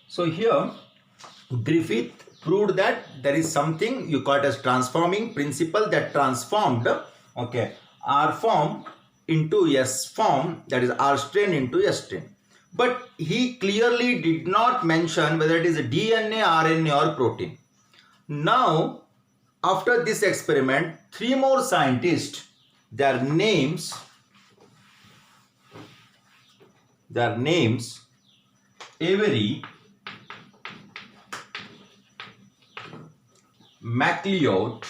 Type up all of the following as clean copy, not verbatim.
So here Griffith proved that there is something you call it as transforming principle that transformed R form into S form, that is R strain into S strain. But he clearly did not mention whether it is a DNA, RNA or protein. Now, after this experiment, three more scientists, their names Avery, MacLeod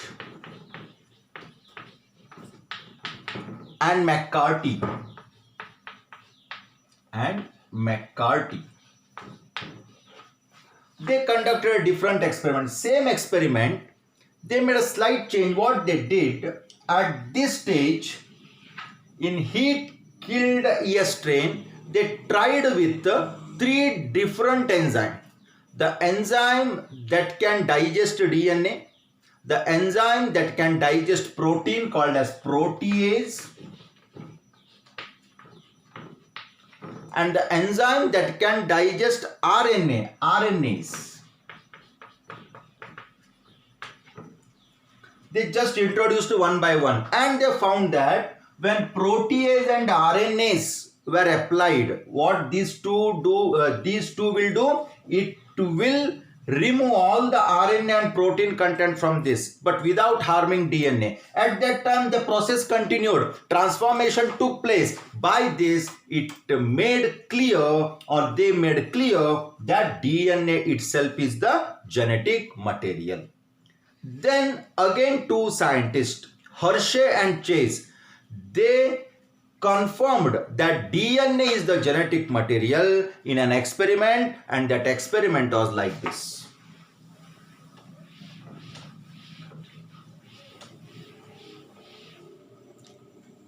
and McCarty they conducted a different experiment. Same experiment, they made a slight change. What they did at this stage, in heat killed S strain, they tried with three different enzymes. The enzyme that can digest DNA, the enzyme that can digest protein called as protease, and the enzyme that can digest RNAs. They just introduced one by one, and they found that when protease and RNAs were applied, what these two will do, it will remove all the RNA and protein content from this, but without harming DNA. At that time, the process continued. Transformation took place. By this, they made clear that DNA itself is the genetic material. Then again, two scientists, Hershey and Chase, they confirmed that DNA is the genetic material in an experiment, and that experiment was like this.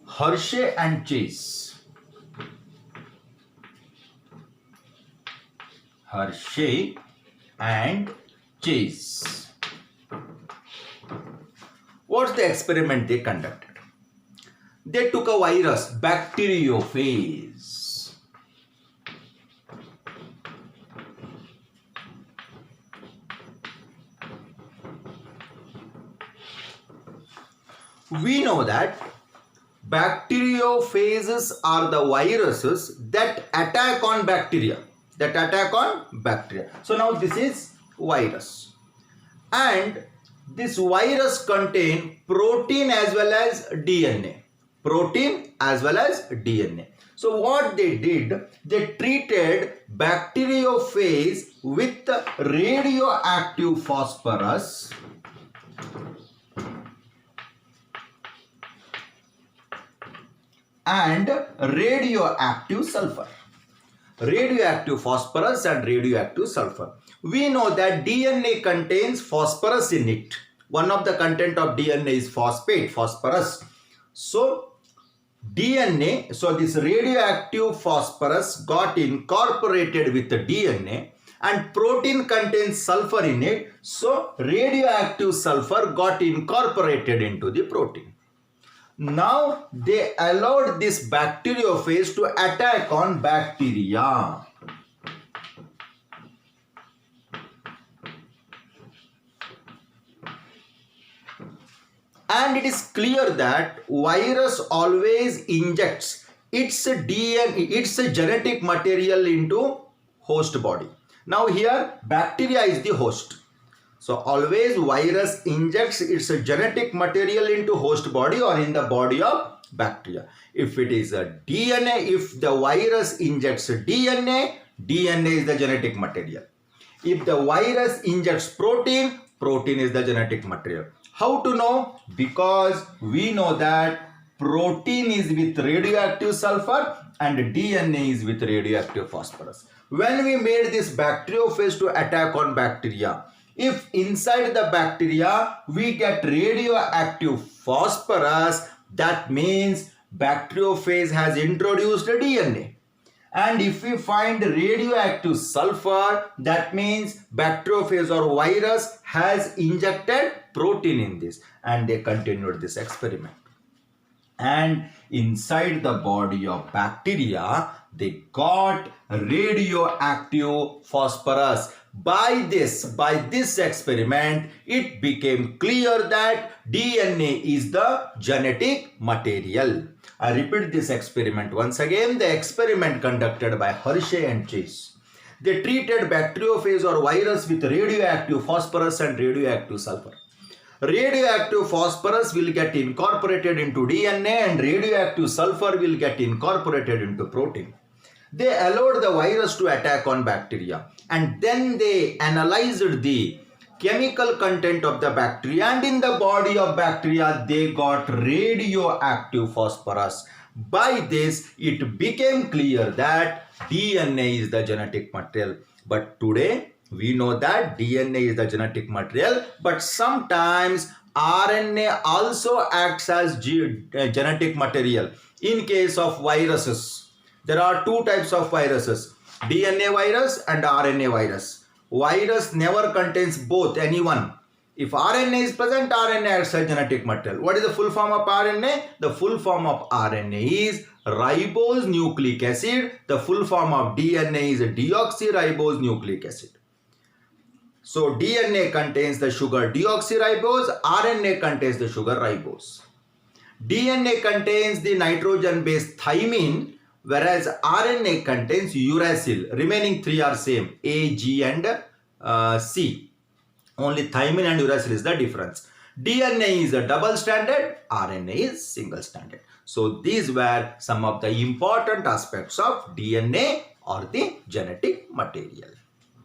Hershey and Chase. What's the experiment they conducted? They took a virus, bacteriophage. We know that bacteriophages are the viruses that attack on bacteria. So now this is virus, and this virus contains protein as well as DNA. So what they did, they treated bacteriophage with radioactive phosphorus and radioactive sulfur. Radioactive phosphorus and radioactive sulfur. We know that DNA contains phosphorus in it. One of the content of DNA is phosphorus. So this radioactive phosphorus got incorporated with the DNA, and protein contains sulfur in it. So radioactive sulfur got incorporated into the protein. Now they allowed this bacteriophage to attack on bacteria. And it is clear that virus always injects its DNA, its genetic material into host body. Now here bacteria is the host. So always virus injects its genetic material into host body or in the body of bacteria. If it is a DNA, if the virus injects DNA, DNA is the genetic material. If the virus injects protein, protein is the genetic material. How to know? Because we know that protein is with radioactive sulfur and DNA is with radioactive phosphorus. When we made this bacteriophage to attack on bacteria, if inside the bacteria we get radioactive phosphorus, that means bacteriophage has introduced a DNA. And if we find radioactive sulfur, that means bacteriophage or virus has injected protein in this. And they continued this experiment. and inside the body of bacteria they got radioactive phosphorus. By this experiment it became clear that DNA is the genetic material. I repeat this experiment once again. The experiment conducted by Hershey and Chase. They treated bacteriophage or virus with radioactive phosphorus and radioactive sulfur. Radioactive phosphorus will get incorporated into DNA and radioactive sulfur will get incorporated into protein. They allowed the virus to attack on bacteria and then they analyzed the chemical content of the bacteria, and in the body of bacteria they got radioactive phosphorus. By this it became clear that DNA is the genetic material. But today we know that DNA is the genetic material, but sometimes RNA also acts as genetic material. In case of viruses, there are two types of viruses, DNA virus and RNA virus. Virus never contains both, any one. If RNA is present, RNA acts as genetic material. What is the full form of RNA? The full form of RNA is ribose nucleic acid. The full form of DNA is deoxyribose nucleic acid. So DNA contains the sugar deoxyribose, RNA contains the sugar ribose. DNA contains the nitrogen base thymine, whereas RNA contains uracil. Remaining three are same, A, G and C. Only thymine and uracil is the difference. DNA is a double stranded, RNA is single stranded. So these were some of the important aspects of DNA or the genetic material.